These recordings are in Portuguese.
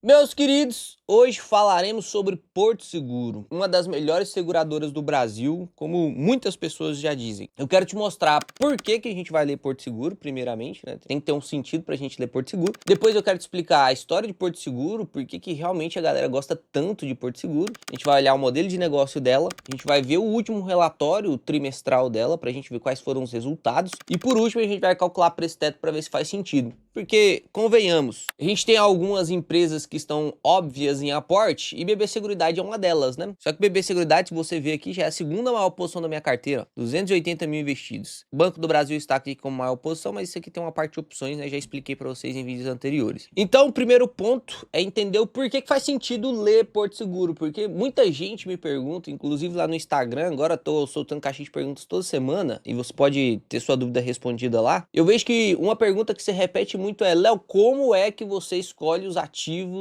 Meus queridos, hoje falaremos sobre Porto Seguro, uma das melhores seguradoras do Brasil, como muitas pessoas já dizem. Eu quero te mostrar por que a gente vai ler Porto Seguro, primeiramente, né? Tem que ter um sentido pra gente ler Porto Seguro. Depois eu quero te explicar a história de Porto Seguro, por que realmente a galera gosta tanto de Porto Seguro. A gente vai olhar o modelo de negócio dela, a gente vai ver o último relatório trimestral dela, pra gente ver quais foram os resultados. E por último, a gente vai calcular preço-teto pra ver se faz sentido. Porque, convenhamos, a gente tem algumas empresas que estão óbvias em aporte e BB Seguridade é uma delas, né? Só que BB Seguridade, se você ver aqui, já é a segunda maior posição da minha carteira, 280 mil investidos. O Banco do Brasil está aqui como maior posição, mas isso aqui tem uma parte de opções, né? Já expliquei para vocês em vídeos anteriores. Então, o primeiro ponto é entender o porquê que faz sentido ler Porto Seguro, porque muita gente me pergunta, inclusive lá no Instagram, agora tô soltando caixinha de perguntas toda semana e você pode ter sua dúvida respondida lá. Eu vejo que uma pergunta que se repete muito é: Léo, como é que você escolhe os ativos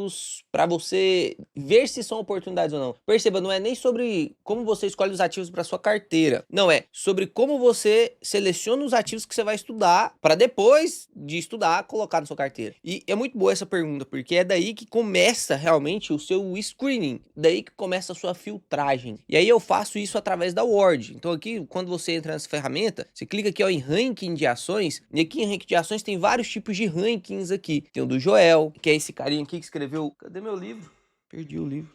para você ver se são oportunidades ou não? Perceba, não é nem sobre como você escolhe os ativos para sua carteira. Não, é sobre como você seleciona os ativos que você vai estudar para depois de estudar colocar na sua carteira. E é muito boa essa pergunta, porque é daí que começa realmente o seu screening, daí que começa a sua filtragem. E aí eu faço isso através da Word. Então aqui, quando você entra nessa ferramenta, você clica aqui ó, em ranking de ações, e aqui em ranking de ações tem vários tipos de rankings aqui. Tem o do Joel, que é esse carinha aqui que escreveu... Cadê meu livro? Perdi o livro.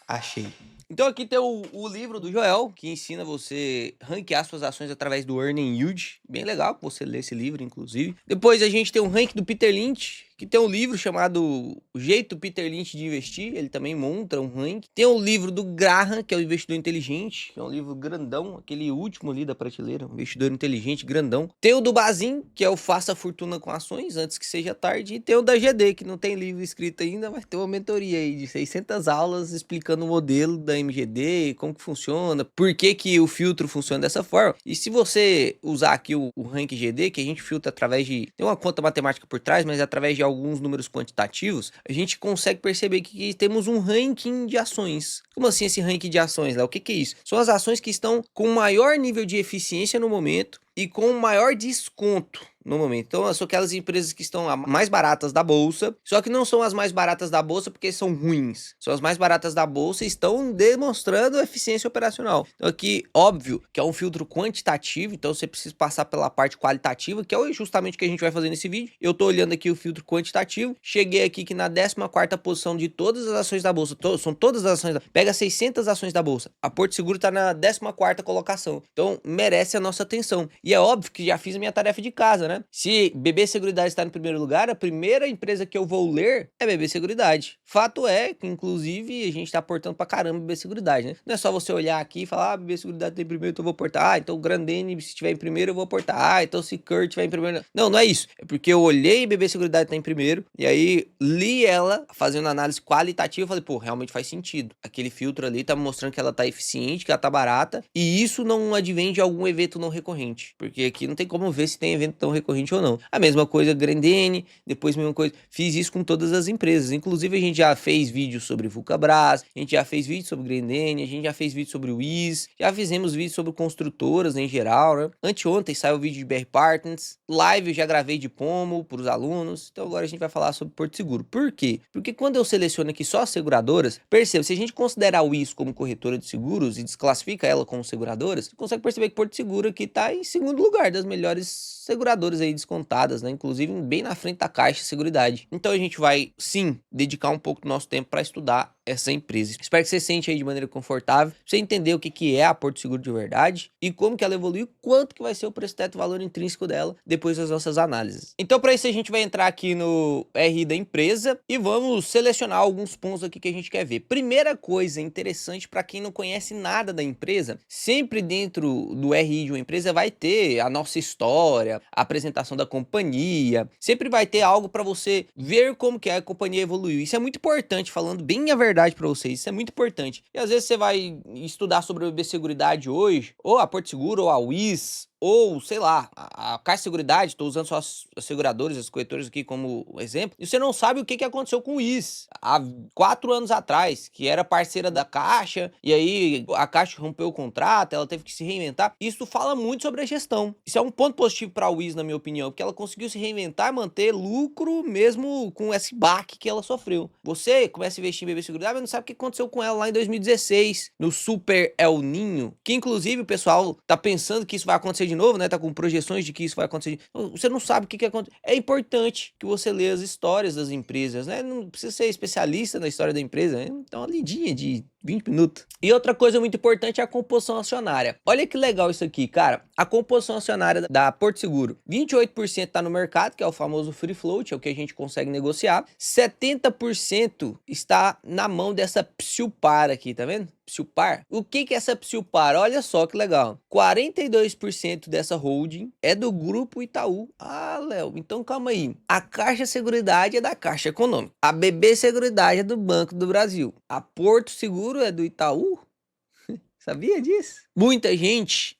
Achei. Então aqui tem o livro do Joel, que ensina você ranquear suas ações através do Earning Yield. Bem legal que você lê esse livro, inclusive. Depois a gente tem um ranking do Peter Lynch, que tem um livro chamado O Jeito Peter Lynch de Investir. Ele também monta um ranking. Tem um livro do Graham, que é o Investidor Inteligente, que é um livro grandão, aquele último ali da prateleira, um investidor inteligente, grandão. Tem o do Bazin, que é o Faça Fortuna com Ações, antes que seja tarde. E tem o da GD, que não tem livro escrito ainda, mas tem uma mentoria aí de 600 aulas explicando o modelo da MGD, como que funciona, por que o filtro funciona dessa forma. E se você usar aqui o Rank GD, que a gente filtra através de... Tem uma conta matemática por trás, mas através de alguns números quantitativos, a gente consegue perceber que temos um ranking de ações. Como assim esse ranking de ações, Léo? O que é isso? São as ações que estão com maior nível de eficiência no momento e com maior desconto no momento. Então, são aquelas empresas que estão mais baratas da bolsa, só que não são as mais baratas da bolsa porque são ruins. São as mais baratas da bolsa e estão demonstrando eficiência operacional. Então, aqui, óbvio que é um filtro quantitativo, então você precisa passar pela parte qualitativa, que é justamente o que a gente vai fazer nesse vídeo. Eu tô olhando aqui o filtro quantitativo, cheguei aqui que na 14ª posição de todas as ações da bolsa, são todas as ações, pega 600 ações da bolsa. A Porto Seguro tá na 14ª colocação. Então, merece a nossa atenção. E é óbvio que já fiz a minha tarefa de casa, né? Se BB Seguridade está no primeiro lugar, a primeira empresa que eu vou ler é BB Seguridade. Fato é que, inclusive, a gente tá aportando pra caramba BB Seguridade, né? Não é só você olhar aqui e falar, BB Seguridade tem primeiro, então eu vou aportar. Ah, então o Grandene, se tiver em primeiro, eu vou aportar. Ah, então se Kurt tiver em primeiro... Não, não é isso. É porque eu olhei BB Seguridade tá em primeiro, e aí li ela, fazendo análise qualitativa, e falei, pô, realmente faz sentido. Aquele filtro ali tá mostrando que ela tá eficiente, que ela tá barata, e isso não advém de algum evento não recorrente. Porque aqui não tem como ver se tem evento tão recorrente ou não. A mesma coisa Grendene, depois a mesma coisa. Fiz isso com todas as empresas. Inclusive a gente já fez vídeo sobre Vulcabras, a gente já fez vídeo sobre Grendene, a gente já fez vídeo sobre Wiz, já fizemos vídeo sobre construtoras em geral, né? Anteontem saiu o vídeo de BR Partners, live eu já gravei de Pomo para os alunos. Então agora a gente vai falar sobre Porto Seguro. Por quê? Porque quando eu seleciono aqui só as seguradoras, perceba, se a gente considerar o Wiz como corretora de seguros e desclassifica ela como seguradoras, você consegue perceber que Porto Seguro aqui tá em segundo lugar das melhores seguradoras aí descontadas, né? Inclusive bem na frente da Caixa de Seguridade. Então a gente vai, sim, dedicar um pouco do nosso tempo para estudar essa empresa. Espero que você sente aí de maneira confortável, pra você entender o que é a Porto Seguro de verdade e como que ela evoluiu, quanto que vai ser o preço-teto, valor intrínseco dela depois das nossas análises. Então para isso a gente vai entrar aqui no RI da empresa e vamos selecionar alguns pontos aqui que a gente quer ver. Primeira coisa interessante para quem não conhece nada da empresa, sempre dentro do RI de uma empresa vai ter a nossa história, a apresentação da companhia, sempre vai ter algo para você ver como que a companhia evoluiu. Isso é muito importante, falando bem a verdade para vocês, isso é muito importante. E às vezes você vai estudar sobre a BB Seguridade hoje, ou a Porto Seguro, ou a Wiz, ou, sei lá, a Caixa de Seguridade, estou usando só as seguradoras, as corretoras aqui como exemplo, e você não sabe o que aconteceu com o IS há 4 anos atrás, que era parceira da Caixa, e aí a Caixa rompeu o contrato, ela teve que se reinventar. Isso fala muito sobre a gestão. Isso é um ponto positivo para a Wiz, na minha opinião, porque ela conseguiu se reinventar e manter lucro mesmo com esse baque que ela sofreu. Você começa a investir em BB Seguridade, mas não sabe o que aconteceu com ela lá em 2016, no Super El Ninho, que inclusive o pessoal tá pensando que isso vai acontecer de novo, né? Tá com projeções de que isso vai acontecer. Você não sabe o que aconteceu. É importante que você leia as histórias das empresas, né? Não precisa ser especialista na história da empresa, né? Então uma lidinha de 20 minutos. E outra coisa muito importante é a composição acionária. Olha que legal isso aqui, cara. A composição acionária da Porto Seguro, 28% tá no mercado, que é o famoso free float, é o que a gente consegue negociar. 70% está na mão dessa Psiupar aqui, tá vendo? Psiupar. O que é essa Psiupar? Olha só que legal. 42% dessa holding é do Grupo Itaú. Ah, Léo, então calma aí. A Caixa Seguridade é da Caixa Econômica. A BB Seguridade é do Banco do Brasil. A Porto Seguro é do Itaú? Sabia disso? Muita gente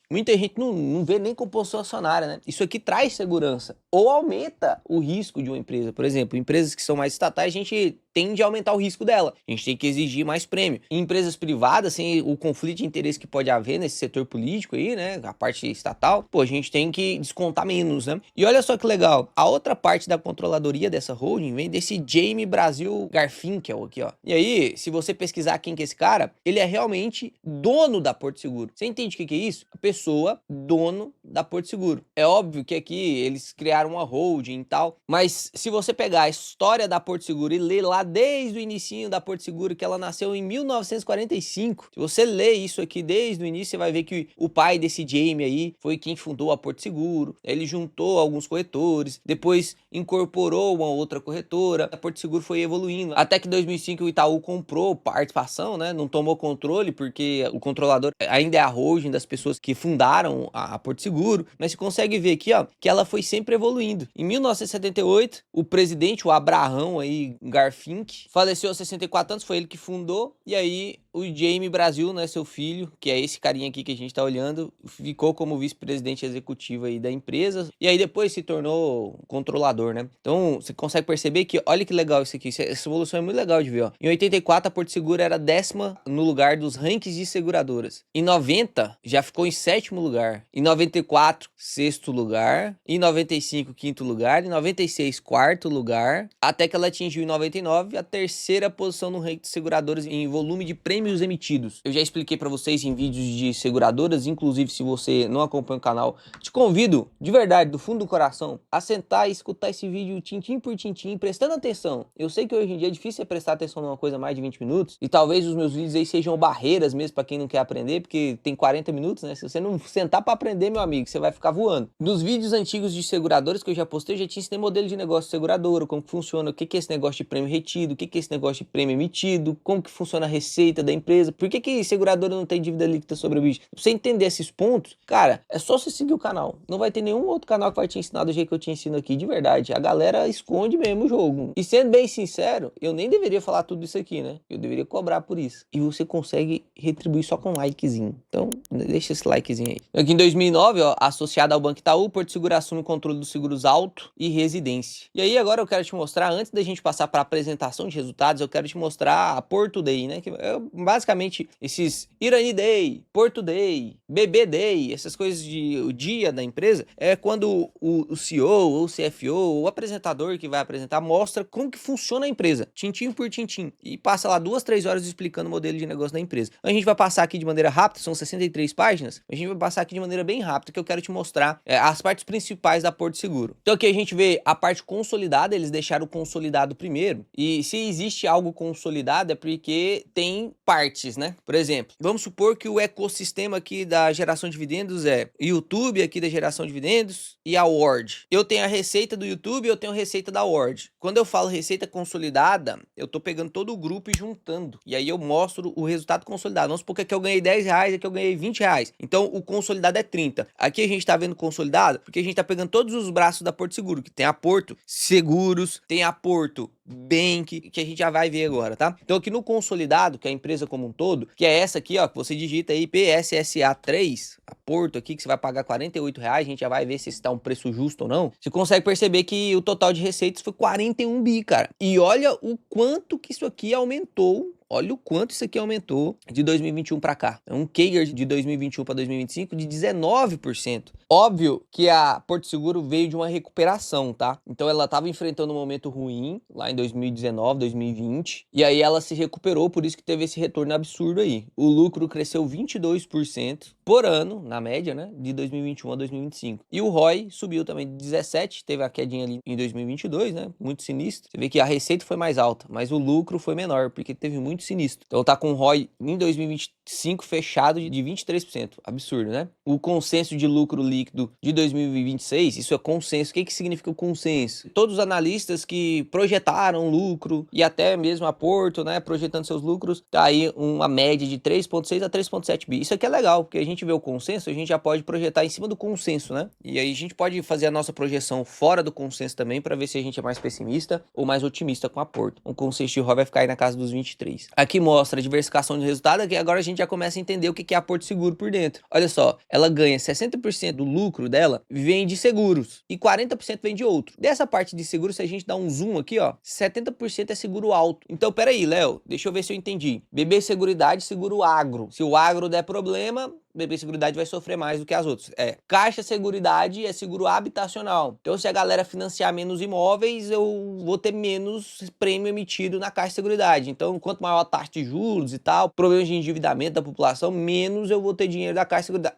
não vê nem composição acionária, né? Isso aqui traz segurança ou aumenta o risco de uma empresa. Por exemplo, empresas que são mais estatais, a gente tende a aumentar o risco dela. A gente tem que exigir mais prêmio. Em empresas privadas, sem o conflito de interesse que pode haver nesse setor político aí, né? A parte estatal, pô, a gente tem que descontar menos, né? E olha só que legal, a outra parte da controladoria dessa holding vem desse Jaime Brasil Garfinkel aqui, ó. E aí, se você pesquisar quem que é esse cara, ele é realmente dono da Porto Seguro. Você entende o que é isso? A pessoa dono da Porto Seguro. É óbvio que aqui eles criaram uma holding e tal, mas se você pegar a história da Porto Seguro e ler lá desde o inicinho da Porto Seguro, que ela nasceu em 1945, se você ler isso aqui desde o início, você vai ver que o pai desse Jaime aí foi quem fundou a Porto Seguro. Ele juntou alguns corretores, depois incorporou uma outra corretora, a Porto Seguro foi evoluindo, até que em 2005 o Itaú comprou participação, né? Não tomou controle porque o controlador ainda é a holding das pessoas que fundaram a Porto Seguro, mas você consegue ver aqui, ó, que ela foi sempre evoluindo. Em 1978, o presidente, o Abraham aí, Garfink, faleceu aos 64 anos, foi ele que fundou, e aí o Jaime Brasil, né, seu filho, que é esse carinha aqui que a gente tá olhando, ficou como vice-presidente executivo aí da empresa, e aí depois se tornou controlador, né? Então, você consegue perceber que, olha que legal isso aqui, essa evolução é muito legal de ver, ó. Em 84, a Porto Seguro era 10ª no lugar dos rankings de seguradoras. Em 90, já ficou em 7º lugar. Em 94, 6º lugar. Em 95, 5º lugar. Em 96, 4º lugar. Até que ela atingiu em 99 a 3ª posição no ranking de seguradoras em volume de prêmios emitidos. Eu já expliquei para vocês em vídeos de seguradoras, inclusive se você não acompanha o canal, te convido, de verdade, do fundo do coração, a sentar e escutar esse vídeo tintim por tintim, prestando atenção. Eu sei que hoje em dia é difícil você prestar atenção numa coisa mais de 20 minutos, e talvez os meus vídeos aí sejam barreiras mesmo para quem não quer aprender, porque tem 40 minutos, né? Se você não sentar para aprender, meu amigo, você vai ficar voando. Nos vídeos antigos de seguradoras que eu já postei, eu já te ensinei modelo de negócio de seguradora, como que funciona, o que é esse negócio de prêmio retido, o que é esse negócio de prêmio emitido, como que funciona a receita da empresa, por que seguradora não tem dívida líquida sobre o bicho. Pra você entender esses pontos, cara, é só você seguir o canal. Não vai ter nenhum outro canal que vai te ensinar do jeito que eu te ensino aqui, de verdade. A galera esconde mesmo o jogo. E sendo bem sincero, eu nem deveria falar tudo isso aqui, né? Eu deveria cobrar por isso. E você consegue retribuir só com um likezinho. Então, deixa esse likezinho aí. Aqui em 2009, ó, associada ao Banco Itaú, Porto Seguro assume o controle dos seguros auto e residência. E aí, agora eu quero te mostrar, antes da gente passar para a apresentação de resultados, eu quero te mostrar a Porto Day, né? Que é basicamente esses Irani Day, Porto Day, BB Day, essas coisas de o dia da empresa, é quando o CEO ou o CFO, o apresentador que vai apresentar, mostra como que funciona a empresa, tintim por tintim, e passa lá 2, 3 horas explicando o modelo de negócio da empresa. A gente vai passar aqui de maneira rápida, são 63 páginas, a gente vai passar aqui de maneira bem rápida, que eu quero te mostrar as partes principais da Porto Seguro. Então aqui a gente vê a parte consolidada, eles deixaram o consolidado primeiro, e se existe algo consolidado é porque tem partes, né? Por exemplo, vamos supor que o ecossistema aqui da geração de dividendos é YouTube aqui da geração de dividendos e a Ward. Eu tenho a receita do YouTube e eu tenho a receita da Ward. Quando eu falo receita consolidada, eu tô pegando todo o grupo e juntando. E aí eu mostro o resultado consolidado. Vamos supor que aqui eu ganhei R$10, aqui eu ganhei R$20. Então o consolidado é 30. Aqui a gente tá vendo consolidado porque a gente tá pegando todos os braços da Porto Seguro, que tem a Porto Seguros, tem a Porto Bank, que a gente já vai ver agora, tá? Então aqui no consolidado, que é a empresa como um todo, que é essa aqui, ó, que você digita aí PSSA3, a Porto aqui, que você vai pagar R$48, a gente já vai ver se está um preço justo ou não. Você consegue perceber que o total de receitas foi 41 bi, cara. E olha o quanto que isso aqui aumentou. Olha o quanto isso aqui aumentou de 2021 para cá. É um CAGR de 2021 para 2025 de 19%. Óbvio que a Porto Seguro veio de uma recuperação, tá? Então ela estava enfrentando um momento ruim lá em 2019, 2020. E aí ela se recuperou, por isso que teve esse retorno absurdo aí. O lucro cresceu 22% por ano, na média, né? De 2021 a 2025. E o ROI subiu também de 17%, teve a quedinha ali em 2022, né? Muito sinistro. Você vê que a receita foi mais alta, mas o lucro foi menor, porque teve muito sinistro. Então tá com o ROI em 2025 fechado de 23%. Absurdo, né? O consenso de lucro líquido de 2026, isso é consenso. O que significa o consenso? Todos os analistas que projetaram lucro e até mesmo a Porto, né, projetando seus lucros, tá aí uma média de 3,6 a 3,7 bi. Isso aqui é legal, porque a gente vê o consenso, a gente já pode projetar em cima do consenso, né? E aí a gente pode fazer a nossa projeção fora do consenso também para ver se a gente é mais pessimista ou mais otimista com a Porto. O consenso de ROI vai ficar aí na casa dos 23. Aqui mostra a diversificação de resultado, aqui agora a gente já começa a entender o que é a Porto Seguro por dentro. Olha só, ela ganha 60% do lucro dela vem de seguros e 40% vem de outro. Dessa parte de seguro, se a gente dá um zoom aqui, ó, 70% é seguro alto. Então, peraí, Léo, deixa eu ver se eu entendi. BB Seguridade, seguro agro. Se o agro der problema, BB Seguridade vai sofrer mais do que as outras. Caixa Seguridade é seguro habitacional. Então, se a galera financiar menos imóveis, eu vou ter menos prêmio emitido na Caixa Seguridade. Então, quanto maior a taxa de juros e tal, problemas de endividamento da população, menos eu vou ter dinheiro da Caixa Seguridade.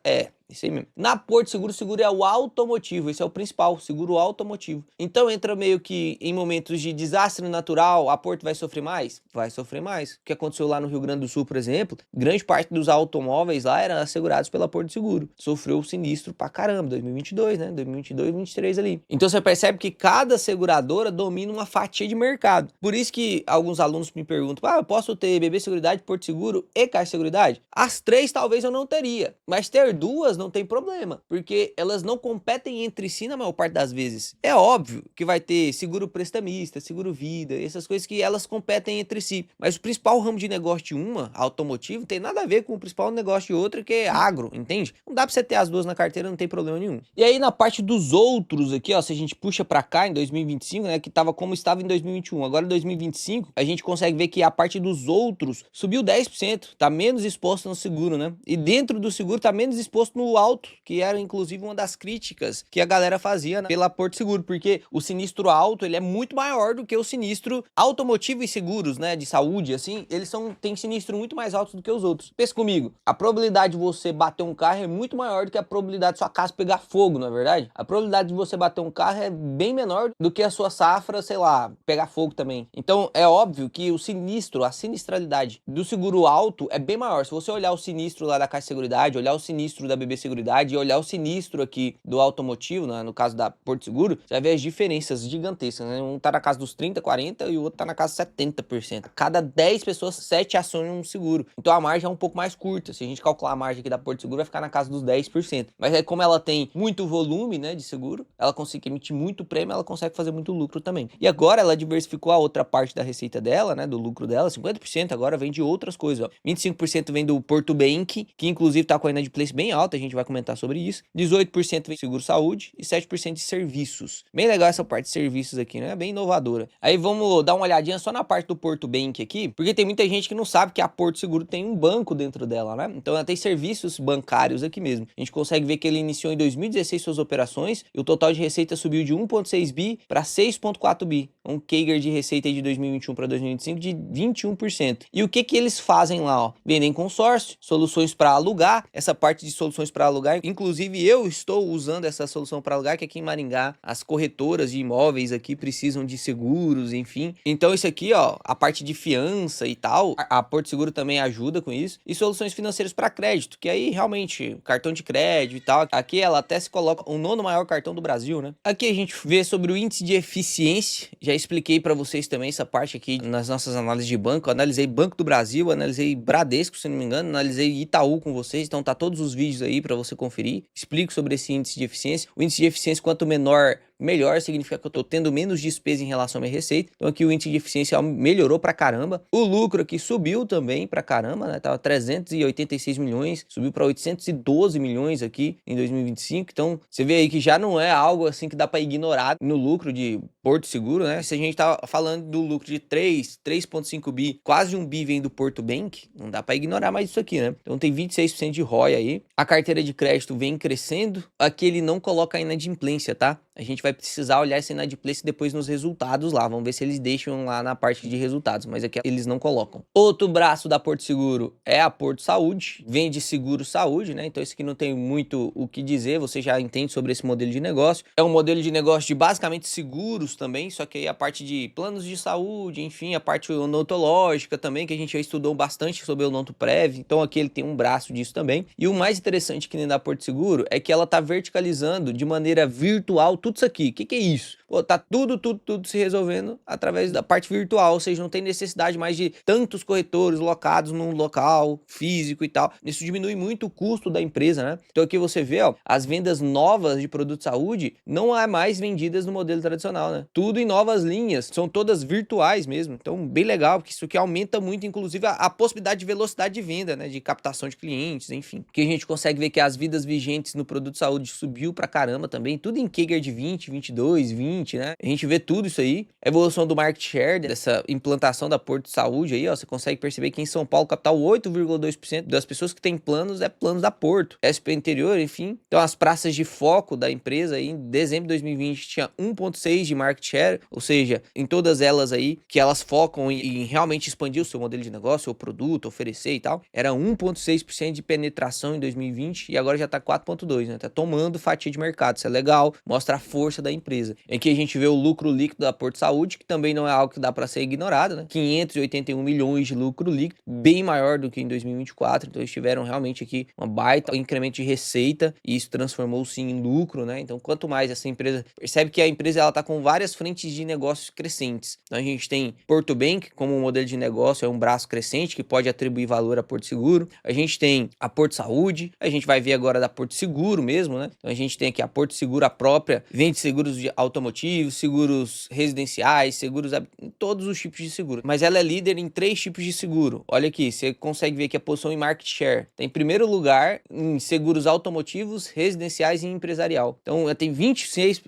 Isso aí mesmo. Na Porto Seguro, o seguro é o automotivo. Esse é o principal, seguro automotivo. Então entra meio que em momentos de desastre natural, a Porto vai sofrer mais? Vai sofrer mais. O que aconteceu lá no Rio Grande do Sul, por exemplo, grande parte dos automóveis lá eram assegurados pela Porto Seguro. Sofreu sinistro pra caramba, 2022, né? 2022, 2023 ali. Então você percebe que cada seguradora domina uma fatia de mercado. Por isso que alguns alunos me perguntam, eu posso ter BB Seguridade, Porto Seguro e Caixa Seguridade? As três talvez eu não teria, mas ter duas não tem problema, porque elas não competem entre si na maior parte das vezes. É óbvio que vai ter seguro prestamista, seguro vida, essas coisas que elas competem entre si, mas o principal ramo de negócio de uma, automotivo, tem nada a ver com o principal negócio de outra, que é agro, entende? Não dá pra você ter as duas na carteira, não tem problema nenhum. E aí na parte dos outros aqui, ó, se a gente puxa pra cá em 2025, né, que tava como estava em 2021, agora em 2025, a gente consegue ver que a parte dos outros subiu 10%, tá menos exposto no seguro, né? E dentro do seguro tá menos exposto no alto, que era inclusive uma das críticas que a galera fazia, né, pela Porto Seguro, porque o sinistro alto, ele é muito maior do que o sinistro automotivo e seguros, né, de saúde, assim, eles têm sinistro muito mais alto do que os outros. Pensa comigo, a probabilidade de você bater um carro é muito maior do que a probabilidade de sua casa pegar fogo, não é verdade? A probabilidade de você bater um carro é bem menor do que a sua safra, sei lá, pegar fogo também. Então, é óbvio que o sinistro, a sinistralidade do seguro alto é bem maior. Se você olhar o sinistro lá da Caixa Seguridade, olhar o sinistro da BB Seguridade e olhar o sinistro aqui do automotivo, né, no caso da Porto Seguro, você vai ver as diferenças gigantescas, né? Um tá na casa dos 30, 40 e o outro tá na casa dos 70%. A cada 10 pessoas, 7 acionam um seguro. Então a margem é um pouco mais curta. Se a gente calcular a margem aqui da Porto Seguro, vai ficar na casa dos 10%. Mas aí, como ela tem muito volume, né, de seguro, ela consegue emitir muito prêmio, ela consegue fazer muito lucro também. E agora ela diversificou a outra parte da receita dela, né, do lucro dela, 50% agora vem de outras coisas, ó. 25% vem do Porto Bank, que inclusive tá com a inadimplência bem alta, a gente vai comentar sobre isso. 18% vem de seguro saúde e 7% de serviços. Bem legal essa parte de serviços aqui, né? Bem inovadora. Aí vamos dar uma olhadinha só na parte do Porto Bank aqui, porque tem muita gente que não sabe que a Porto Seguro tem um banco dentro dela, né? Então ela tem serviços bancários aqui mesmo. A gente consegue ver que ele iniciou em 2016 suas operações e o total de receita subiu de 1,6 bi para 6,4 bi. Um CAGR de receita aí de 2021 para 2025 de 21%. E o que eles fazem lá, ó? Vendem consórcio, soluções para alugar. Essa parte de soluções soluções para alugar. Inclusive, eu estou usando essa solução para alugar, que aqui em Maringá, as corretoras de imóveis aqui precisam de seguros, enfim. Então, isso aqui, ó, a parte de fiança e tal, a Porto Seguro também ajuda com isso. E soluções financeiras para crédito, que aí realmente, cartão de crédito e tal. Aqui ela até se coloca o 9º maior cartão do Brasil, né? Aqui a gente vê sobre o índice de eficiência. Já expliquei para vocês também essa parte aqui nas nossas análises de banco. Eu analisei Banco do Brasil, analisei Bradesco, se não me engano, analisei Itaú com vocês. Então tá todos os vídeos aí para você conferir. Explico sobre esse índice de eficiência. O índice de eficiência, quanto menor, melhor, significa que eu tô tendo menos despesa em relação à minha receita. Então aqui o índice de eficiência melhorou pra caramba. O lucro aqui subiu também pra caramba, né? Tava 386 milhões, subiu para 812 milhões aqui em 2025. Então você vê aí que já não é algo assim que dá pra ignorar no lucro de Porto Seguro, né? Se a gente tá falando do lucro de 3,5 bi, quase 1 bi vem do Porto Bank, não dá pra ignorar mais isso aqui, né? Então tem 26% de ROI aí. A carteira de crédito vem crescendo. Aqui ele não coloca a inadimplência, tá? A gente vai precisar olhar essa inadimplência depois nos resultados lá. Vamos ver se eles deixam lá na parte de resultados, mas aqui eles não colocam. Outro braço da Porto Seguro é a Porto Saúde. Vende seguro saúde, né? Então esse aqui não tem muito o que dizer, você já entende sobre esse modelo de negócio. É um modelo de negócio de basicamente seguros também, só que aí a parte de planos de saúde, enfim, a parte odontológica também, que a gente já estudou bastante sobre o Odontoprev. Então aqui ele tem um braço disso também. E o mais interessante que nem da Porto Seguro é que ela tá verticalizando de maneira virtual tudo isso aqui. O que é isso? Pô, tá tudo se resolvendo através da parte virtual, ou seja, não tem necessidade mais de tantos corretores locados num local físico e tal. Isso diminui muito o custo da empresa, né? Então aqui você vê, ó, as vendas novas de produto de saúde não é mais vendidas no modelo tradicional, né? Tudo em novas linhas, são todas virtuais mesmo. Então, bem legal, porque isso aqui aumenta muito, inclusive, a possibilidade de velocidade de venda, né? De captação de clientes, enfim. Que a gente consegue ver que as vidas vigentes no produto de saúde subiu pra caramba também, tudo em CAGR de 20, 22, 20, né? A gente vê tudo isso aí. A evolução do market share, dessa implantação da Porto Saúde aí, ó, você consegue perceber que em São Paulo, capital, 8,2% das pessoas que têm planos é planos da Porto. SP Interior, enfim. Então, as praças de foco da empresa aí, em dezembro de 2020, tinha 1,6% de market share, ou seja, em todas elas aí, que elas focam em realmente expandir o seu modelo de negócio, o produto, oferecer e tal, era 1,6% de penetração em 2020 e agora já tá 4,2%, né? Tá tomando fatia de mercado. Isso é legal, mostra a força da empresa. Aqui a gente vê o lucro líquido da Porto Saúde, que também não é algo que dá para ser ignorado, né? 581 milhões de lucro líquido, bem maior do que em 2024. Então eles tiveram realmente aqui uma baita incremento de receita e isso transformou sim em lucro, né? Então quanto mais essa empresa percebe que a empresa ela tá com várias frentes de negócios crescentes. Então a gente tem Porto Bank como um modelo de negócio, é um braço crescente que pode atribuir valor a Porto Seguro. A gente tem a Porto Saúde, a gente vai ver agora da Porto Seguro mesmo, né? Então a gente tem aqui a Porto Seguro, a própria, vende seguros de automotivos, seguros residenciais, seguros, todos os tipos de seguro. Mas ela é líder em 3 tipos de seguro. Olha aqui, você consegue ver que a posição em market share tem em primeiro lugar em seguros automotivos, residenciais e empresarial. Então ela tem 26,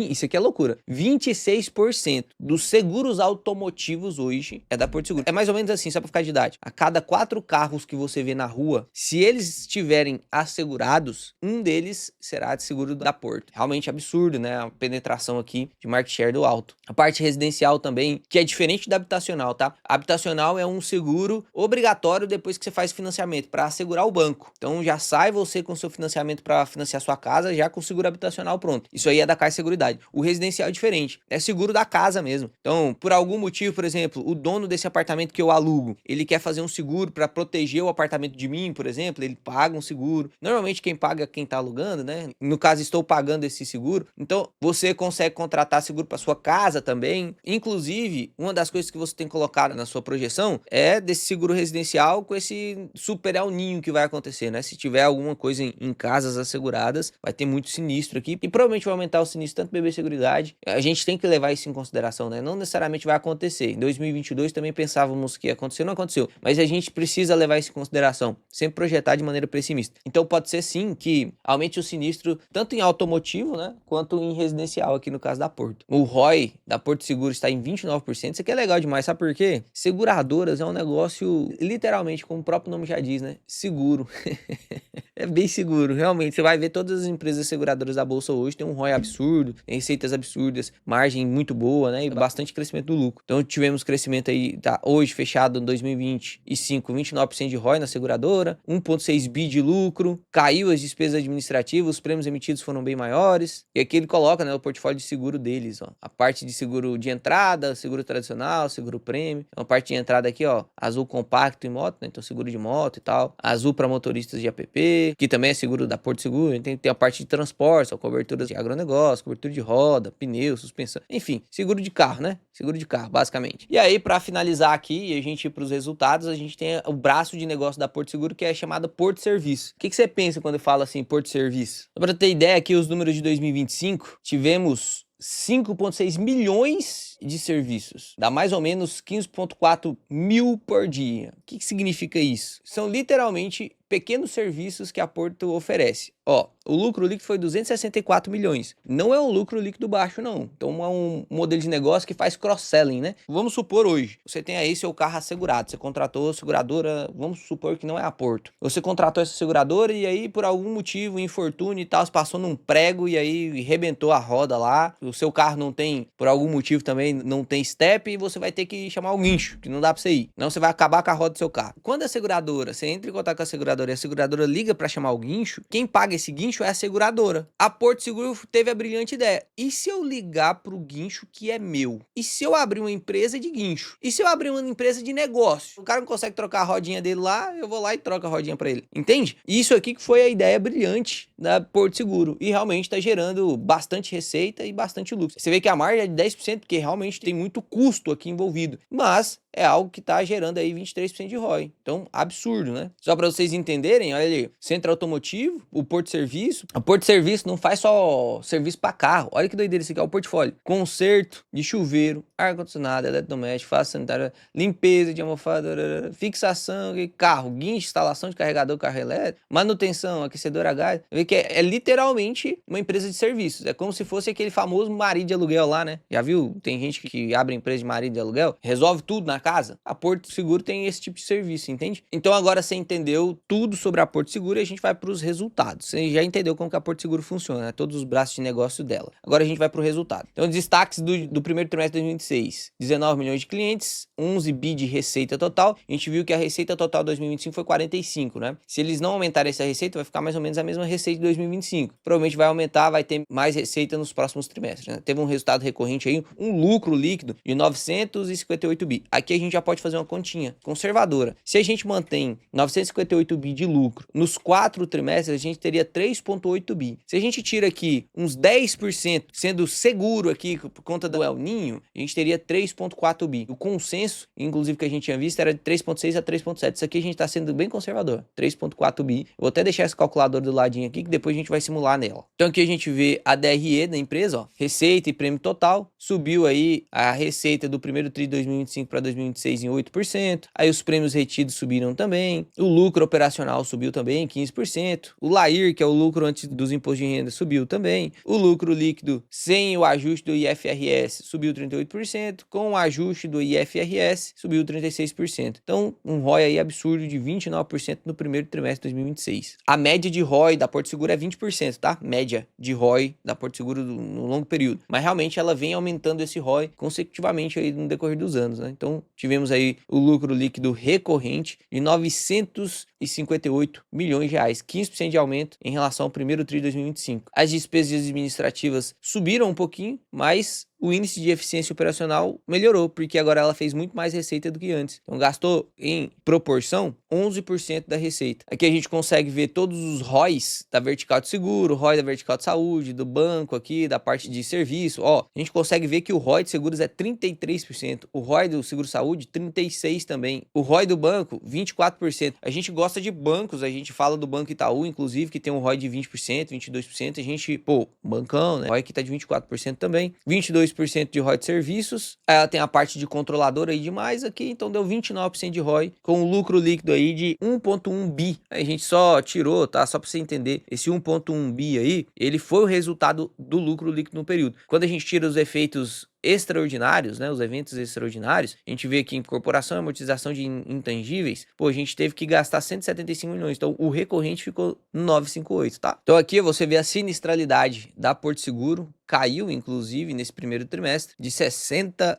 isso aqui é loucura, 26% dos seguros automotivos hoje é da Porto Seguro. É mais ou menos assim, só pra ficar de idade. A cada 4 carros que você vê na rua, se eles estiverem assegurados, um deles será de seguro da Porto. Realmente absurdo, né? A penetração aqui de market share do alto. A parte residencial também, que é diferente da habitacional, tá? A habitacional é um seguro obrigatório depois que você faz financiamento, para assegurar o banco. Então já sai você com seu financiamento para financiar sua casa, já com o seguro habitacional pronto. Isso aí é da Caixa Seguridade. O residencial é diferente, é seguro da casa mesmo. Então, por algum motivo, por exemplo, o dono desse apartamento que eu alugo, ele quer fazer um seguro para proteger o apartamento de mim, por exemplo, ele paga um seguro. Normalmente quem paga é quem tá alugando, né? No caso, estou pagando esse seguro. Então, você consegue contratar seguro para sua casa também. Inclusive, uma das coisas que você tem colocado na sua projeção é desse seguro residencial com esse super El Ninho que vai acontecer, né? Se tiver alguma coisa em casas asseguradas, vai ter muito sinistro aqui e provavelmente vai aumentar o sinistro tanto BB Seguridade. A gente tem que levar isso em consideração, né? Não necessariamente vai acontecer. Em 2022 também pensávamos que ia acontecer, não aconteceu. Mas a gente precisa levar isso em consideração, sempre projetar de maneira pessimista. Então pode ser sim que aumente o sinistro tanto em automotivo, né? Quanto quanto em residencial aqui no caso da Porto. O ROI da Porto Seguro está em 29%, isso aqui é legal demais, sabe por quê? Seguradoras é um negócio, literalmente, como o próprio nome já diz, né? Seguro. É bem seguro, realmente. Você vai ver todas as empresas seguradoras da Bolsa hoje tem um ROI absurdo, tem receitas absurdas, margem muito boa, né? E bastante crescimento do lucro. Então tivemos crescimento aí, tá, hoje fechado em 2025, 29% de ROI na seguradora, 1,6 bi de lucro, caiu as despesas administrativas, os prêmios emitidos foram bem maiores. E aqui ele coloca, né, o portfólio de seguro deles, ó. A parte de seguro de entrada, seguro tradicional, seguro prêmio. Então, a parte de entrada aqui, ó, azul compacto e moto, né? Então seguro de moto e tal. Azul para motoristas de app, que também é seguro da Porto Seguro. Tem a parte de transporte, ó, coberturas de agronegócio, cobertura de roda, pneu, suspensão. Enfim, seguro de carro, né? Seguro de carro, basicamente. E aí, para finalizar aqui e a gente ir para os resultados, a gente tem o braço de negócio da Porto Seguro, que é chamado Porto Serviço. O que você pensa quando fala assim, Porto Serviço? Para ter ideia aqui, os números de 2025, tivemos 5,6 milhões de serviços, dá mais ou menos 15,4 mil por dia. O que significa isso? São literalmente pequenos serviços que a Porto oferece. Ó, o lucro líquido foi 264 milhões. Não é um lucro líquido baixo, não. Então é um modelo de negócio que faz cross-selling, né? Vamos supor hoje, você tem aí seu carro assegurado, você contratou a seguradora, vamos supor que não é a Porto. Você contratou essa seguradora e aí por algum motivo, infortúnio e tal, você passou num prego e aí rebentou a roda lá. O seu carro não tem, por algum motivo também, não tem step e você vai ter que chamar o guincho, que não dá pra você ir. Não, você vai acabar com a roda do seu carro. Quando a seguradora, você entra em contato com a seguradora e a seguradora liga para chamar o guincho, quem paga esse guincho é a seguradora. A Porto Seguro teve a brilhante ideia: e se eu ligar pro guincho que é meu? E se eu abrir uma empresa de guincho? E se eu abrir uma empresa de negócio? O cara não consegue trocar a rodinha dele lá, eu vou lá e troco a rodinha para ele. Entende? Isso aqui que foi a ideia brilhante da Porto Seguro e realmente está gerando bastante receita e bastante lucro. Você vê que a margem é de 10%, porque realmente tem muito custo aqui envolvido, mas é algo que está gerando aí 23% de ROI. Então, absurdo, né? Só para vocês entenderem, olha ali, centro automotivo, o Porto Serviço. A Porto Serviço não faz só serviço para carro. Olha que doideira, esse aqui é o portfólio. Conserto de chuveiro, ar-condicionado, eletrodoméstico, faixa sanitária, limpeza de almofada, fixação, carro, guincho, instalação de carregador, carro elétrico, manutenção, aquecedor a gás. Vê que é literalmente uma empresa de serviços. É como se fosse aquele famoso marido de aluguel lá, né? Já viu? Tem gente que abre empresa de marido de aluguel, resolve tudo na casa. A Porto Seguro tem esse tipo de serviço, entende? Então agora você entendeu tudo sobre a Porto Seguro e a gente vai para os resultados. Você já entendeu como que a Porto Seguro funciona, né? Todos os braços de negócio dela. Agora a gente vai para o resultado. Então, destaques do primeiro trimestre de 2026. 19 milhões de clientes, 11 bi de receita total. A gente viu que a receita total de 2025 foi 45, né? Se eles não aumentarem essa receita, vai ficar mais ou menos a mesma receita de 2025. Provavelmente vai aumentar, vai ter mais receita nos próximos trimestres, né? Teve um resultado recorrente aí, um lucro líquido de 958 bi. Aqui a gente já pode fazer uma continha conservadora. Se a gente mantém 958 bi de lucro nos 4 trimestres, a gente teria 3,8 bi. Se a gente tira aqui uns 10%, sendo seguro aqui por conta do El Ninho, a gente teria 3,4 bi. O consenso, inclusive, que a gente tinha visto era de 3,6 a 3,7. Isso aqui a gente está sendo bem conservador. 3,4 bi. Eu vou até deixar esse calculador do ladinho aqui, que depois a gente vai simular nela. Então aqui a gente vê a DRE da empresa, ó, receita e prêmio total. Subiu aí a receita do primeiro tri de 2025 para 2026 em 8%. Aí os prêmios retidos subiram também. O lucro operacional subiu também 15%. O LAIR, que é o lucro antes dos impostos de renda, subiu também. O lucro líquido sem o ajuste do IFRS subiu 38%. Com o ajuste do IFRS subiu 36%. Então, um ROI aí absurdo de 29% no primeiro trimestre de 2026. A média de ROI da Porto Seguro é 20%, tá? Média de ROI da Porto Seguro no longo período. Mas realmente ela vem aumentando esse ROI consecutivamente aí no decorrer dos anos, né? Então, tivemos aí o lucro líquido recorrente de 958 milhões de reais, 15% de aumento em relação ao primeiro tri de 2025. As despesas administrativas subiram um pouquinho, mas o índice de eficiência operacional melhorou, porque agora ela fez muito mais receita do que antes. Então gastou em proporção 11% da receita. Aqui a gente consegue ver todos os ROIs da vertical de seguro, ROI da vertical de saúde, do banco aqui, da parte de serviço. Ó, a gente consegue ver que o ROI de seguros é 33%, o ROI do seguro saúde 36% também, o ROI do banco 24%. A gente gosta de bancos, a gente fala do Banco Itaú, inclusive, que tem um ROI de 20%, 22%. A gente, bancão, né? O ROI que tá de 24% também, 22% 22% de ROI de serviços. Aí ela tem a parte de controlador aí de mais aqui, então deu 29% de ROI, com um lucro líquido aí de 1,1 bi. Aí a gente só tirou, tá? Só para você entender, esse 1,1 bi aí, ele foi o resultado do lucro líquido no período. Quando a gente tira os efeitos extraordinários, né, os eventos extraordinários, a gente vê aqui incorporação e amortização de intangíveis, pô, a gente teve que gastar 175 milhões, então o recorrente ficou 958, tá? Então aqui você vê a sinistralidade da Porto Seguro, caiu, inclusive, nesse primeiro trimestre, de 60%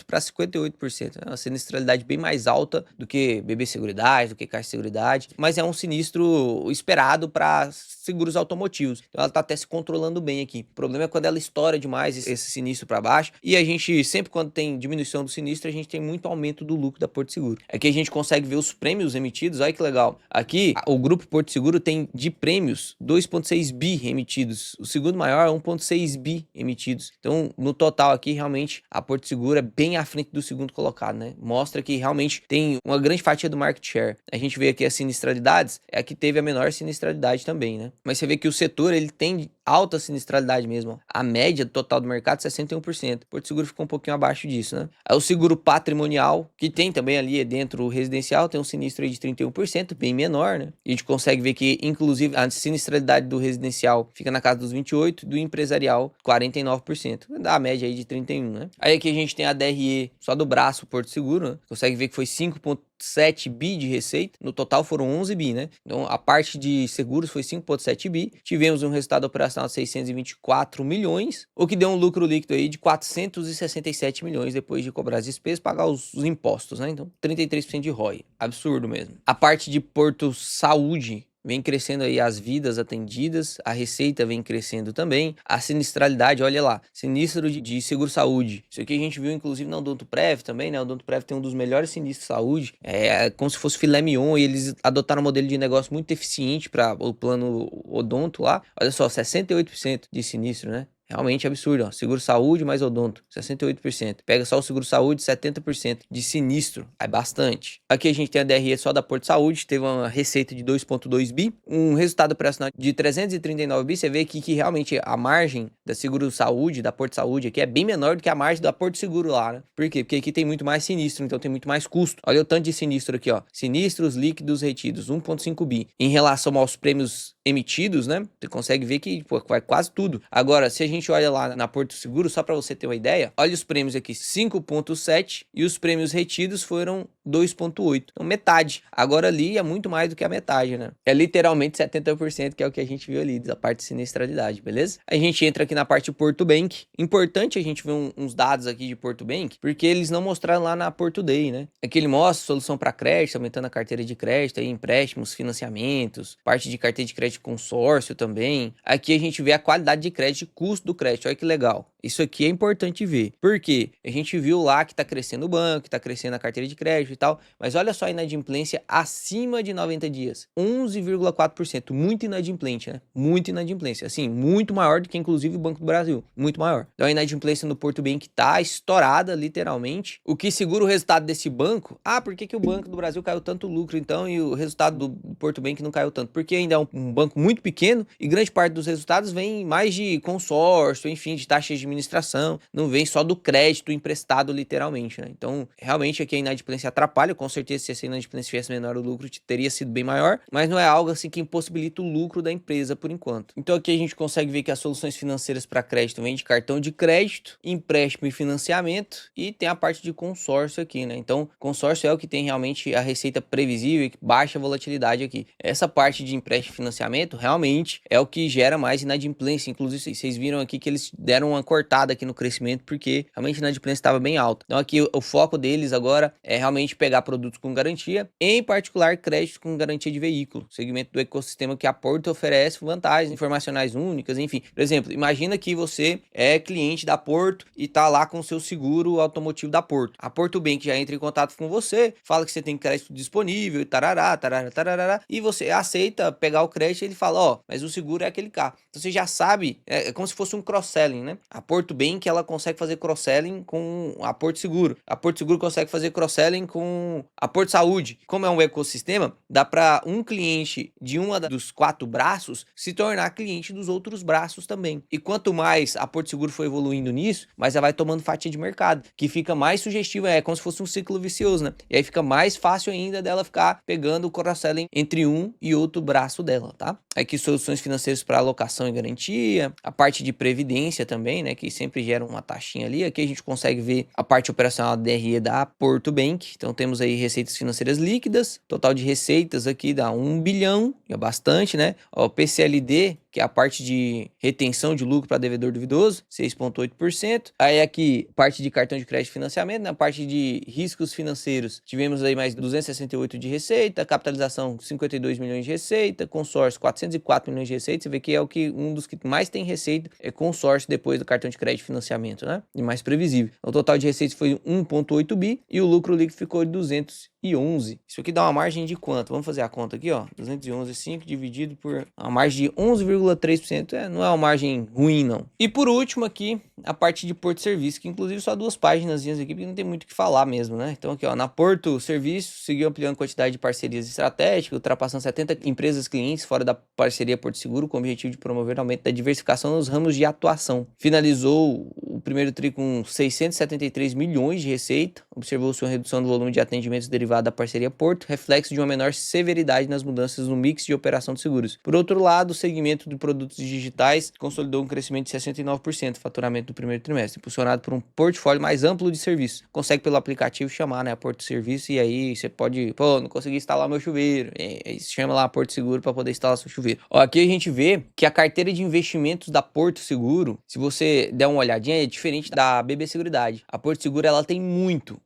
para 58%. É uma sinistralidade bem mais alta do que BB Seguridade, do que Caixa Seguridade, mas é um sinistro esperado para seguros automotivos. Então ela está até se controlando bem aqui. O problema é quando ela estoura demais esse sinistro para baixo, e a gente, sempre quando tem diminuição do sinistro, a gente tem muito aumento do lucro da Porto Seguro. Aqui a gente consegue ver os prêmios emitidos, olha que legal. Aqui, o grupo Porto Seguro tem de prêmios 2,6 bi emitidos. O segundo maior é 1,6 bi emitidos. Então, no total aqui, realmente, a Porto Seguro é bem à frente do segundo colocado, né? Mostra que realmente tem uma grande fatia do market share. A gente vê aqui as sinistralidades, é a que teve a menor sinistralidade também, né? Mas você vê que o setor, ele tem alta sinistralidade mesmo. A média total do mercado, 61%. Porto Seguro ficou um pouquinho abaixo disso, né? Aí o seguro patrimonial, que tem também ali dentro o residencial, tem um sinistro aí de 31%, bem menor, né? E a gente consegue ver que, inclusive, a sinistralidade do residencial fica na casa dos 28%, do empresarial, 49%. Dá a média aí de 31%, né? Aí aqui a gente tem a DRE só do braço Porto Seguro, né? Consegue ver que foi 5,7 bi de receita, no total foram 11 bi, né? Então a parte de seguros foi 5,7 bi, tivemos um resultado operacional de 624 milhões, o que deu um lucro líquido aí de 467 milhões depois de cobrar as despesas, pagar os impostos, né? Então 33% de ROI, absurdo mesmo. A parte de Porto Saúde vem crescendo aí as vidas atendidas, a receita vem crescendo também, a sinistralidade, olha lá, sinistro de seguro-saúde. Isso aqui a gente viu inclusive na Odontoprev também, né? O Odontoprev tem um dos melhores sinistros de saúde, é como se fosse filé mignon, e eles adotaram um modelo de negócio muito eficiente para o plano odonto lá. Olha só, 68% de sinistro, né? Realmente absurdo, ó. Seguro-saúde mais odonto, 68%. Pega só o seguro-saúde, 70% de sinistro, é bastante. Aqui a gente tem a DRE só da Porto Saúde, teve uma receita de 2,2 bi, um resultado operacional de 339 bi. Você vê aqui que realmente a margem da seguro-saúde, da Porto Saúde aqui, é bem menor do que a margem da Porto Seguro lá, né? Por quê? Porque aqui tem muito mais sinistro, então tem muito mais custo. Olha o tanto de sinistro aqui, ó. Sinistros líquidos retidos, 1,5 bi. Em relação aos prêmios emitidos, né? Você consegue ver que, pô, vai quase tudo. Agora, se a gente olha lá na Porto Seguro, só para você ter uma ideia, olha os prêmios aqui, 5,7, e os prêmios retidos foram 2,8. Então, metade. Agora ali é muito mais do que a metade, né? É literalmente 70%, que é o que a gente viu ali, da parte de sinistralidade, beleza? A gente entra aqui na parte Porto Bank. Importante a gente ver uns dados aqui de Porto Bank, porque eles não mostraram lá na Porto Day, né? Aqui ele mostra solução para crédito, aumentando a carteira de crédito, aí, empréstimos, financiamentos, parte de carteira de crédito consórcio também. Aqui a gente vê a qualidade de crédito e custo do crédito. Olha que legal. Isso aqui é importante ver. Por quê? A gente viu lá que está crescendo o banco, está crescendo a carteira de crédito e tal, mas olha só a inadimplência acima de 90 dias. 11,4%. Muito inadimplente, né? Muito inadimplência. Assim, muito maior do que inclusive o Banco do Brasil. Muito maior. Então a inadimplência no Porto Bank tá estourada, literalmente. O que segura o resultado desse banco? Ah, por que o Banco do Brasil caiu tanto lucro então e o resultado do Porto Bank não caiu tanto? Porque ainda é um banco muito pequeno e grande parte dos resultados vem mais de consórcio, enfim, de taxas de administração, não vem só do crédito emprestado literalmente, né? Então, realmente aqui a inadimplência atrapalha, com certeza se essa inadimplência tivesse menor, o lucro teria sido bem maior, mas não é algo assim que impossibilita o lucro da empresa por enquanto. Então aqui a gente consegue ver que as soluções financeiras para crédito vêm de cartão de crédito, empréstimo e financiamento, e tem a parte de consórcio aqui, né? Então, consórcio é o que tem realmente a receita previsível e baixa volatilidade aqui. Essa parte de empréstimo e financiamento realmente é o que gera mais inadimplência. Inclusive, vocês viram aqui que eles deram uma cortada aqui no crescimento, porque realmente a inadimplência estava bem alta. Então aqui o foco deles agora é realmente pegar produtos com garantia, em particular crédito com garantia de veículo, segmento do ecossistema que a Porto oferece vantagens informacionais únicas, enfim. Por exemplo, imagina que você é cliente da Porto e tá lá com o seu seguro automotivo da Porto. A Porto Bank já entra em contato com você, fala que você tem crédito disponível e tarará, tarará, tarará, e você aceita pegar o crédito e ele fala, ó, mas o seguro é aquele carro. Então você já sabe, é como se fosse fosse um cross-selling, né? A Porto Bank, ela consegue fazer cross-selling com a Porto Seguro. A Porto Seguro consegue fazer cross-selling com a Porto Saúde. Como é um ecossistema, dá para um cliente de dos 4 braços se tornar cliente dos outros braços também. E quanto mais a Porto Seguro for evoluindo nisso, mais ela vai tomando fatia de mercado, que fica mais sugestivo, é como se fosse um ciclo vicioso, né? E aí fica mais fácil ainda dela ficar pegando o cross-selling entre um e outro braço dela, tá? Aqui soluções financeiras para alocação e garantia, a parte de previdência também, né, que sempre gera uma taxinha ali. Aqui a gente consegue ver a parte operacional da DRE da Porto Bank. Então temos aí receitas financeiras líquidas, total de receitas aqui dá 1 bilhão, é bastante, né? Ó, PCLD, que é a parte de retenção de lucro para devedor duvidoso, 6,8%. Aí aqui, parte de cartão de crédito e financiamento, na parte de riscos financeiros, tivemos aí mais 268 de receita, capitalização 52 milhões de receita, consórcio 404 milhões de receita. Você vê que é um dos que mais tem receita, é consórcio depois do cartão de crédito e financiamento, né? E mais previsível. O total de receitas foi 1,8 bi e o lucro líquido ficou de 211. Isso aqui dá uma margem de quanto? Vamos fazer a conta aqui, ó. 211,5 dividido por uma margem de 11,3%. Não é uma margem ruim, não. E por último aqui, a parte de Porto Serviço, que inclusive só 2 páginas aqui, porque não tem muito o que falar mesmo, né? Então aqui, ó, na Porto Serviço, seguiu ampliando a quantidade de parcerias estratégicas, ultrapassando 70 empresas clientes fora da parceria Porto Seguro, com o objetivo de promover o aumento da diversificação nos ramos de atuação. Finalizou o primeiro tri com 673 milhões de receita, observou-se uma redução do volume de atendimentos derivado da parceria Porto, reflexo de uma menor severidade nas mudanças no mix de operação de seguros. Por outro lado, o segmento de produtos digitais consolidou um crescimento de 69% do faturamento do primeiro trimestre, impulsionado por um portfólio mais amplo de serviços. Consegue pelo aplicativo chamar, né, a Porto Serviço, e aí você pode, não consegui instalar meu chuveiro, aí chama lá a Porto Seguro para poder instalar seu chuveiro. Ó, aqui a gente vê que a carteira de investimentos da Porto Seguro, se você der uma olhadinha, é diferente da BB Seguridade. A Porto Seguro, ela tem muito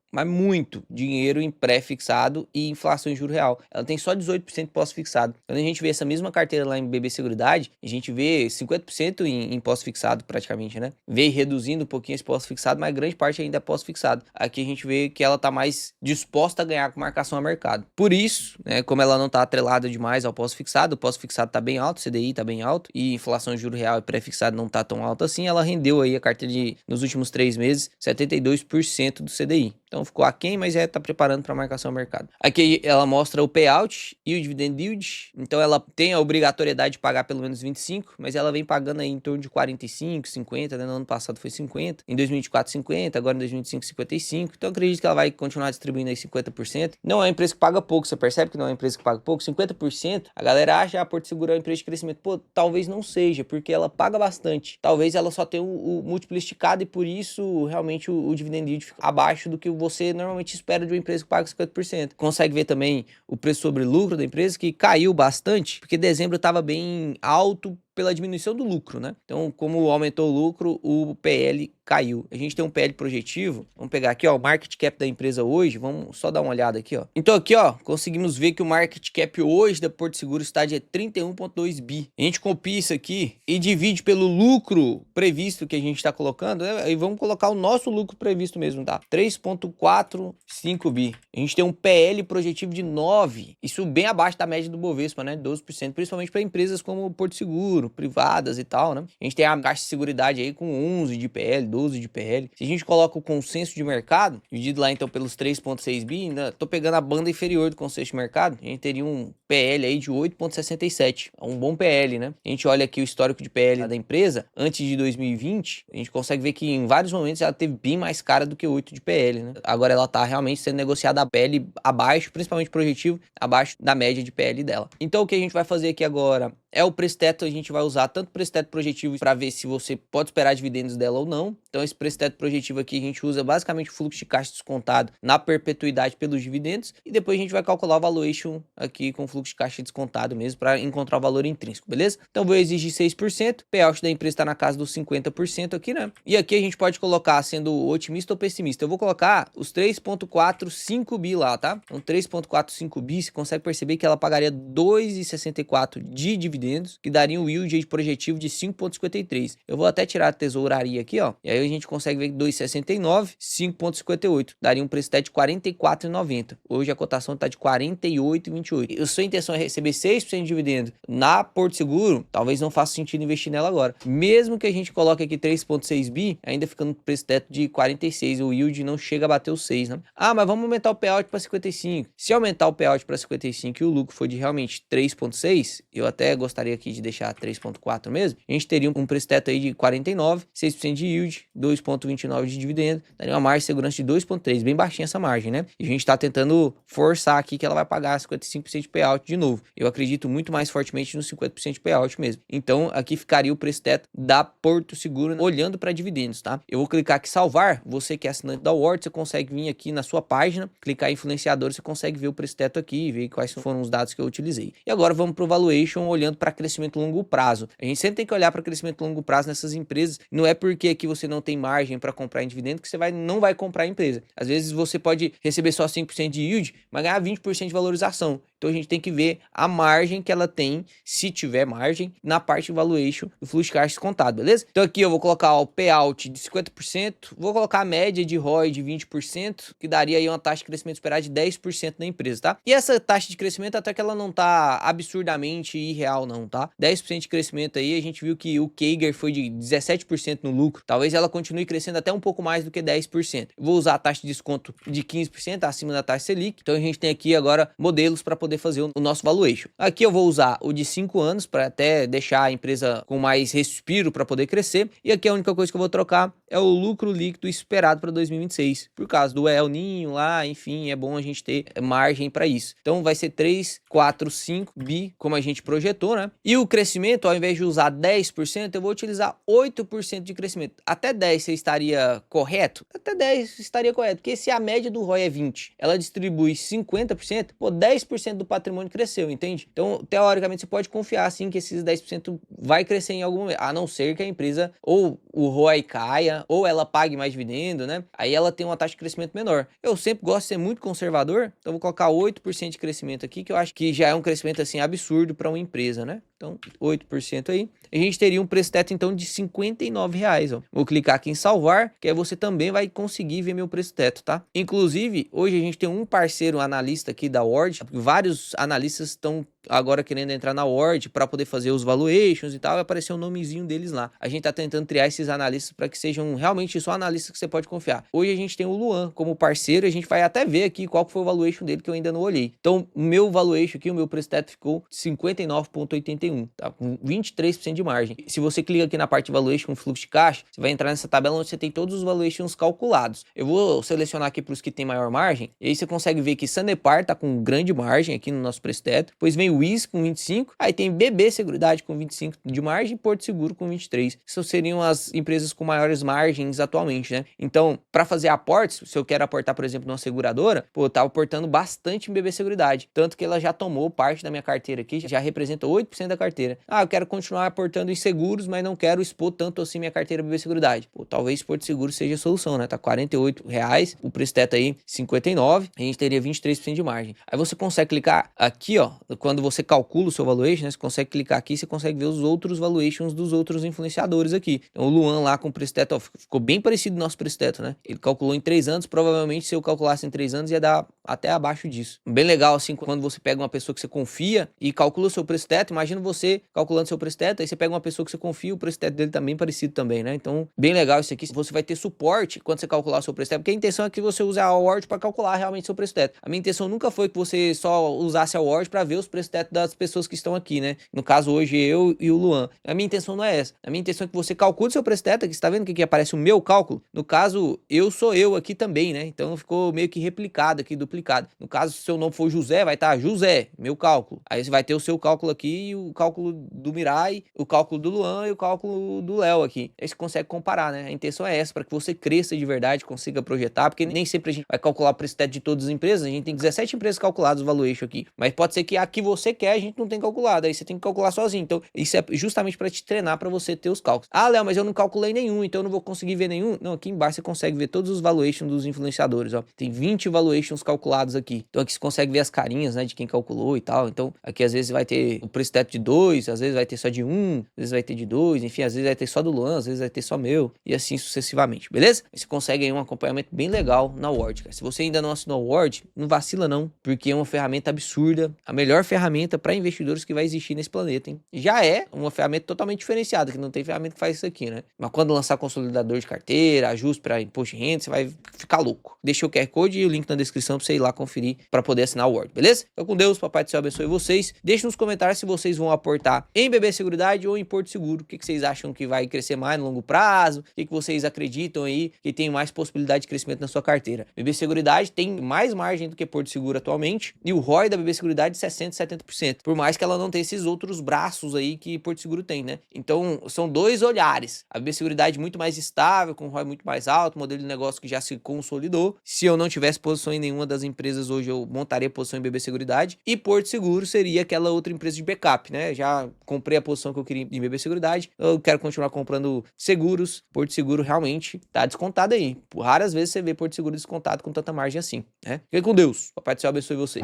dinheiro em pré-fixado e inflação em juro real. Ela tem só 18% pós-fixado. Quando a gente vê essa mesma carteira lá em BB Seguridade, a gente vê 50% em pós-fixado praticamente, né? Veio reduzindo um pouquinho esse pós-fixado, mas grande parte ainda é pós-fixado. Aqui a gente vê que ela tá mais disposta a ganhar com marcação a mercado. Por isso, né, como ela não tá atrelada demais ao pós-fixado, o pós-fixado tá bem alto, o CDI tá bem alto, e inflação em juro real e pré-fixado não tá tão alto assim, ela rendeu aí a carteira nos últimos 3 meses, 72% do CDI. Então ficou aquém, mas já está preparando para marcação ao mercado. Aqui ela mostra o payout e o dividend yield. Então ela tem a obrigatoriedade de pagar pelo menos 25, mas ela vem pagando aí em torno de 45, 50, né? No ano passado foi 50, em 2024 50, agora em 2025 55. Então eu acredito que ela vai continuar distribuindo aí 50%. Não é uma empresa que paga pouco, você percebe que não é uma empresa que paga pouco? 50%, a galera acha a Porto Seguro é uma empresa de crescimento. Pô, talvez não seja, porque ela paga bastante. Talvez ela só tenha o múltiplo esticado e por isso realmente o dividend yield fica abaixo do que você normalmente espera de uma empresa que paga 50%. Consegue ver também o preço sobre lucro da empresa, que caiu bastante, porque dezembro estava bem alto pela diminuição do lucro, né? Então, como aumentou o lucro, o PL caiu. A gente tem um PL projetivo. Vamos pegar aqui, ó, o market cap da empresa hoje. Vamos só dar uma olhada aqui, ó. Então aqui, ó, conseguimos ver que o market cap hoje da Porto Seguro está de 31,2 bi. A gente copia isso aqui e divide pelo lucro previsto que a gente está colocando, né? E vamos colocar o nosso lucro previsto mesmo, tá? 3,45 bi. A gente tem um PL projetivo de 9. Isso bem abaixo da média do Bovespa, né? 12%, principalmente para empresas como o Porto Seguro, privadas e tal, né? A gente tem a Caixa de Seguridade aí com 11 de PL, 12 de PL. Se a gente coloca o consenso de mercado, dividido lá então pelos 3,6 bi, ainda tô pegando a banda inferior do consenso de mercado, a gente teria um PL aí de 8,67. É um bom PL, né? A gente olha aqui o histórico de PL da empresa, antes de 2020, a gente consegue ver que em vários momentos ela teve bem mais cara do que 8 de PL, né? Agora ela tá realmente sendo negociada a PL abaixo, principalmente projetivo, abaixo da média de PL dela. Então o que a gente vai fazer aqui agora é o preço teto. A gente vai usar tanto o preço teto projetivo para ver se você pode esperar dividendos dela ou não. Então esse preço teto projetivo aqui a gente usa basicamente o fluxo de caixa descontado na perpetuidade pelos dividendos e depois a gente vai calcular o valuation aqui com o fluxo de caixa descontado mesmo para encontrar o valor intrínseco, beleza? Então vou exigir 6%, payout da empresa está na casa dos 50% aqui, né? E aqui a gente pode colocar sendo otimista ou pessimista. Eu vou colocar os 3,45 bi lá, tá? Então 3,45 bi, você consegue perceber que ela pagaria 2,64 de dividendos dividendos, que daria um yield aí projetivo de 5,53. Eu vou até tirar a tesouraria aqui, ó, e aí a gente consegue ver que 2,69, 5,58. Daria um preço até de R$ 44,90. Hoje a cotação está de R$ 48,28. A sua intenção é receber 6% de dividendo na Porto Seguro, talvez não faça sentido investir nela agora. Mesmo que a gente coloque aqui 3,6 bi, ainda fica no preço teto de 46, o yield não chega a bater os 6, né? Ah, mas vamos aumentar o payout para 55. Se aumentar o payout para 55 e o lucro for de realmente 3,6, eu até gostaria aqui de deixar 3,4 mesmo, a gente teria um preço teto aí de 49, 6% de yield, 2,29 de dividendo, daria uma margem de segurança de 2,3, bem baixinha essa margem, né? E a gente tá tentando forçar aqui que ela vai pagar 55% de payout de novo. Eu acredito muito mais fortemente no 50% de payout mesmo. Então, aqui ficaria o preço teto da Porto Seguro olhando para dividendos, tá? Eu vou clicar aqui salvar, você que é assinante da Ward, você consegue vir aqui na sua página, clicar em influenciador, você consegue ver o preço teto aqui e ver quais foram os dados que eu utilizei. E agora vamos pro valuation olhando para crescimento longo prazo. A gente sempre tem que olhar para crescimento longo prazo nessas empresas, não é porque aqui você não tem margem para comprar em dividendo que você não vai comprar a empresa. Às vezes você pode receber só 5% de yield, mas ganhar 20% de valorização. Então a gente tem que ver a margem que ela tem, se tiver margem, na parte de valuation do fluxo de caixa descontado, beleza? Então aqui eu vou colocar o payout de 50%, vou colocar a média de ROI de 20%, que daria aí uma taxa de crescimento esperada de 10% na empresa, tá? E essa taxa de crescimento até que ela não tá absurdamente irreal não, tá? 10% de crescimento aí, a gente viu que o CAGR foi de 17% no lucro, talvez ela continue crescendo até um pouco mais do que 10%. Eu vou usar a taxa de desconto de 15% acima da taxa Selic, então a gente tem aqui agora modelos para poder fazer o nosso valuation. Aqui eu vou usar o de 5 anos para até deixar a empresa com mais respiro para poder crescer, e aqui a única coisa que eu vou trocar é o lucro líquido esperado para 2026, por causa do El Ninho lá, enfim, é bom a gente ter margem para isso. Então vai ser 3,45 bi, como a gente projetou, né? E o crescimento, ao invés de usar 10%, eu vou utilizar 8% de crescimento. Até 10 você estaria correto? Até 10 estaria correto, porque se a média do ROI é 20, ela distribui 50%, pô, 10% do patrimônio cresceu, entende? Então, teoricamente, você pode confiar, assim, que esses 10% vai crescer em algum momento, a não ser que a empresa, ou o ROI caia, ou ela pague mais dividendo, né? Aí ela tem uma taxa de crescimento menor. Eu sempre gosto de ser muito conservador, então vou colocar 8% de crescimento aqui, que eu acho que já é um crescimento, assim, absurdo para uma empresa, né? Então, 8% aí. A gente teria um preço teto, então, de R$59, ó. Vou clicar aqui em salvar, que aí você também vai conseguir ver meu preço teto, tá? Inclusive, hoje a gente tem um parceiro analista aqui da Ward, vários analistas estão agora querendo entrar na Ward para poder fazer os valuations e tal, e apareceu o nomezinho deles lá. A gente tá tentando criar esses analistas para que sejam realmente só analistas que você pode confiar. Hoje a gente tem o Luan como parceiro, a gente vai até ver aqui qual foi o valuation dele, que eu ainda não olhei. Então, o meu valuation aqui, o meu preço teto ficou 59,81, tá? Com 23% de margem. Se você clica aqui na parte de valuation com fluxo de caixa, você vai entrar nessa tabela onde você tem todos os valuations calculados. Eu vou selecionar aqui para os que tem maior margem, e aí você consegue ver que Sanepar tá com grande margem aqui no nosso preço teto, depois vem o Wiz com 25, aí tem BB Seguridade com 25 de margem e Porto Seguro com 23. Essas seriam as empresas com maiores margens atualmente, né? Então, para fazer aportes, se eu quero aportar, por exemplo, numa seguradora, pô, eu tava aportando bastante em BB Seguridade, tanto que ela já tomou parte da minha carteira aqui, já representa 8% da carteira. Ah, eu quero continuar aportando em seguros, mas não quero expor tanto assim minha carteira BB Seguridade. Pô, talvez Porto Seguro seja a solução, né? Tá R$48, o preço teto aí 59, a gente teria 23% de margem. Aí você consegue clicar aqui, ó, quando você calcula o seu valuation, né? Você consegue clicar aqui, você consegue ver os outros valuations dos outros influenciadores aqui. Então o Luan lá com o preço teto, ó, ficou bem parecido no nosso preço teto, né? Ele calculou em 3 anos, provavelmente se eu calculasse em 3 anos ia dar até abaixo disso. Bem legal assim, quando você pega uma pessoa que você confia e calcula o seu preço teto, imagina você calculando seu preço teto, aí você pega uma pessoa que você confia, o preço teto dele também parecido também, né? Então, bem legal isso aqui. Você vai ter suporte quando você calcular o seu preço teto, porque a intenção é que você use a Ward para calcular realmente seu preço teto. A minha intenção nunca foi que você só usasse a Ward para ver os preços teto das pessoas que estão aqui, né? No caso, hoje eu e o Luan. A minha intenção não é essa. A minha intenção é que você calcule seu preço teto, aqui você tá vendo que aqui aparece o meu cálculo? No caso, eu sou eu aqui também, né? Então ficou meio que replicado aqui, duplicado. No caso, se seu nome for José, vai estar José, meu cálculo. Aí você vai ter o seu cálculo aqui, o cálculo do Mirai, o cálculo do Luan e o cálculo do Léo aqui. Aí você consegue comparar, né? A intenção é essa, para que você cresça de verdade, consiga projetar, porque nem sempre a gente vai calcular o preço teto de todas as empresas. A gente tem 17 empresas calculadas o valuation aqui. Mas pode ser que a que você você quer, a gente não tem calculado. Aí você tem que calcular sozinho. Então, isso é justamente para te treinar, para você ter os cálculos. Ah, Léo, mas eu não calculei nenhum, então eu não vou conseguir ver nenhum. Não, aqui embaixo você consegue ver todos os valuations dos influenciadores, ó. Tem 20 valuations calculados aqui. Então aqui você consegue ver as carinhas, né, de quem calculou e tal. Então aqui às vezes vai ter o preço teto de 2, às vezes vai ter só de 1, às vezes vai ter de 2, enfim, às vezes vai ter só do Luan, às vezes vai ter só meu, e assim sucessivamente, beleza? Você consegue aí um acompanhamento bem legal na Word, cara. Se você ainda não assinou a Word, não vacila não, porque é uma ferramenta absurda, a melhor ferramenta para investidores que vai existir nesse planeta, hein? Já é uma ferramenta totalmente diferenciada, que não tem ferramenta que faz isso aqui, né? Mas quando lançar consolidador de carteira, ajuste para imposto de renda, você vai ficar louco. Deixa o QR Code e o link na descrição para você ir lá conferir para poder assinar o Word, beleza? Então com Deus, Papai do Céu abençoe vocês. Deixe nos comentários se vocês vão aportar em BB Seguridade ou em Porto Seguro. O que vocês acham que vai crescer mais no longo prazo? O que vocês acreditam aí que tem mais possibilidade de crescimento na sua carteira? BB Seguridade tem mais margem do que Porto Seguro atualmente e o ROI da BB Seguridade é 60%, 70%. Por mais que ela não tenha esses outros braços aí que Porto Seguro tem, né? Então são dois olhares. A BB Seguridade muito mais estável, com ROI muito mais alto, modelo de negócio que já se consolidou. Se eu não tivesse posição em nenhuma das empresas hoje, eu montaria posição em BB Seguridade. E Porto Seguro seria aquela outra empresa de backup, né? Já comprei a posição que eu queria em BB Seguridade. Eu quero continuar comprando seguros. Porto Seguro realmente tá descontado aí. Por raras vezes você vê Porto Seguro descontado com tanta margem assim, né? Fique com Deus. Papai do Céu abençoe você.